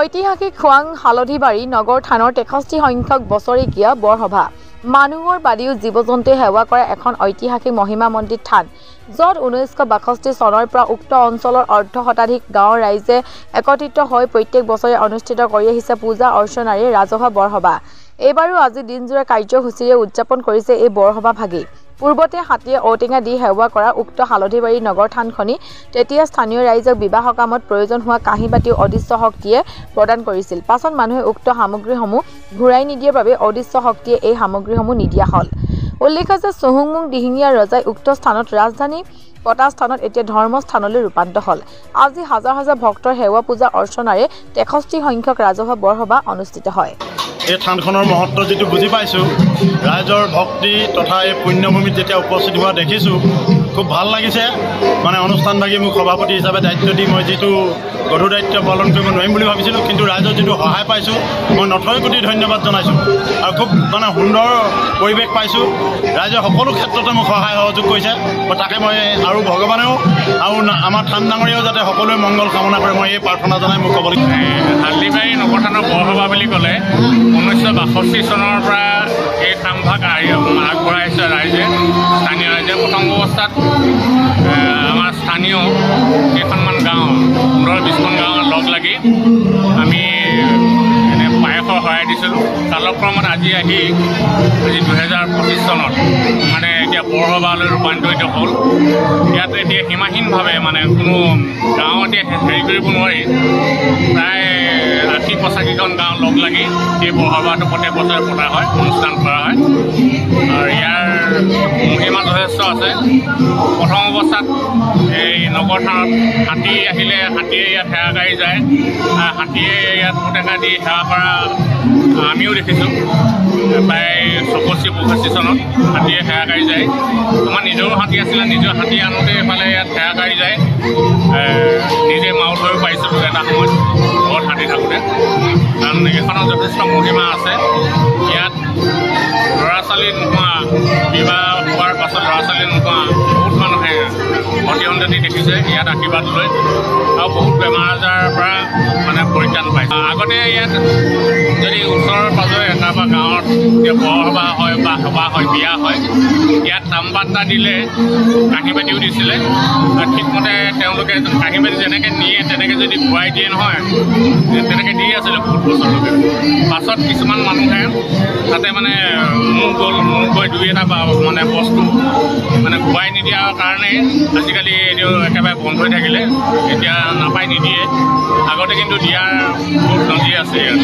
ঐতিহাসিক খোৱাং হালধিবাৰী নগৰ থানৰ 63 সংখ্যক বছৰীয়া বৰসভা মানুহৰ বাদিও জীৱ-জন্তুৱে সেৱা কৰা এখন ঐতিহাসিক মহিমামণ্ডিত থান য'ত 1962 চনৰ পৰা উক্ত অঞ্চলৰ অৰ্ধ শতাধিক গাঁৱৰ ৰাইজে একত্ৰিত হৈ প্ৰত্যেক বছৰে অনুষ্ঠিত কৰি আহিছে পূজা অৰ্চনাৰে ৰাজহুৱা বৰসভা। এইবাৰো আজি দিনজোৰা কাৰ্যসূচীৰে উদযাপন কৰিছে এই বৰসভা ভাগি। পূৰ্বতে হাতীয়ে ঔটেঙা দি সেৱা কৰা উক্ত হালধিবাৰী নগৰ থানখনি তেতিয়া স্থানীয় ৰাইজক বিবাহ কামত প্ৰয়োজন হোৱা কাঁহী বাতিও অদৃশ্য শক্তিয়ে প্ৰদান কৰিছিল। পাছত মানুহে উক্ত সামগ্ৰীসমূহ ঘূৰাই নিদিয়াৰ বাবে অদৃশ্য শক্তিয়ে এই সামগ্ৰীসমূহ নিদিয়া হ'ল। উল্লেখ্য যে চুহুংমুং দিহিঙীয়া ৰজাই উক্ত স্থানত ৰাজধানী পতা স্থানত এতিয়া ধৰ্মস্থানলৈ ৰূপান্তৰ হ'ল। আজি হাজাৰ হাজাৰ ভক্তৰ সেৱা পূজা অৰ্চনাৰে 63 সংখ্যক ৰাজহুৱা বৰসভা অনুষ্ঠিত হয়। এই থানখনৰ মহত্ব যেটো বুজি পাইছোঁ, ৰাইজৰ ভক্তি তথা এই পুণ্যভূমিত যেতিয়া উপস্থিত হোৱা দেখিছোঁ, খুব ভাল লাগিছে। মানে অনুষ্ঠানভাগী মোক সভাপতি হিচাপে দায়িত্ব দি মই যিটো গধুৰ দায়িত্ব পালন কৰিব নোৱাৰিম বুলি ভাবিছিলোঁ, কিন্তু ৰাইজৰ যিটো সহায় পাইছোঁ মই নথৈ কোটি ধন্যবাদ জনাইছোঁ আৰু খুব মানে সুন্দৰ পৰিৱেশ পাইছোঁ। ৰাইজে সকলো ক্ষেত্ৰতে মোক সহায় সহযোগ কৰিছে। তাকে মই আৰু ভগৱানেও আৰু আমাৰ থান ডাঙৰীয়াও যাতে সকলোৱে মংগল কামনা কৰে মই এই প্ৰাৰ্থনা জনাই মোক ক'ব লাগিব। হালধিবাৰী নগৰ থানৰ বৰসভা বুলি ক'লে 1962 চনৰ পৰা এই কামভাগ আগবঢ়াইছে ৰাইজে, স্থানীয় ৰাইজে। প্ৰথম অৱস্থাত আমাৰ স্থানীয় কেইখনমান গাঁও 15-20খন গাঁও লগ লাগি আমি এনে পায়সৰ সহায় দিছিলোঁ। কালক্ৰমত আজি 2025 চনত মানে এতিয়া বৰসভালৈ ৰূপান্তৰিত হ'ল। ইয়াত এতিয়া সীমাহীনভাৱে মানে কোনো গাঁও এতিয়া হেৰি কৰিব নোৱাৰি, প্ৰায় 80-85খন গাঁও লগ লাগি এই বৰসভাটো প্ৰত্যেক বছৰে পতা হয়, অনুষ্ঠান কৰা হয়। আৰু ইয়াৰ মহিমা যথেষ্ট আছে। প্ৰথম অৱস্থাত এই নগৰ থানত হাতী আহিলে হাতীয়ে ইয়াত সেৱাকাৰী যায়, হাতীয়ে ইয়াত ঔটেঙা দি সেৱা কৰা আমিও দেখিছোঁ। প্ৰায় 64-65 চনত হাতীয়ে সেৱাকাৰী যায়। আমাৰ নিজৰো হাতী আছিলে, নিজৰ হাতী আনোতে এইফালে ইয়াত সেৱাকাৰী যায়। নিজে মাউত হৈও পাইছিলোঁ এটা সময়ত ঘৰত হাতী থাকোঁতে, কাৰণ এইখনৰ যথেষ্ট মহিমা আছে। ইয়াত ল'ৰা-ছোৱালী নোহোৱা, বিবাহ হোৱাৰ পাছত ল'ৰা-ছোৱালী নোহোৱা বহুত মানুহে সতি দেখিছে ইয়াত আশীৰ্বাদ লৈ, আৰু বহুত বেমাৰ আজাৰৰ পৰা মানে পৰিত্ৰাণ পাইছে। আগতে ইয়াত যদি ওচৰৰ পাজৰে এটা বা গাঁৱত বৰসভা হয় বা সভা হয়, বিয়া হয়, ইয়াত তামবাটা দিলে কাঁহী বাতিও দিছিলে। ঠিকমতে তেওঁলোকে কাঁহী বাতি যেনেকৈ নিয়ে তেনেকৈ যদি ঘূৰাই দিয়ে নহয়, তেনেকৈ দি আছিলে বহুত বছৰলৈকে। পাছত কিছুমান মানুহে তাতে মানে মোৰ গৈ দুই এটা মানে বস্তু মানে ঘূৰাই নিদিয়াৰ কাৰণে আজিকালি এইটো একেবাৰে বন্ধ হৈ থাকিলে, এতিয়া নাপাই নিদিয়ে। আগতে কিন্তু দিয়াৰ বহুত নদী আছে ইয়াত।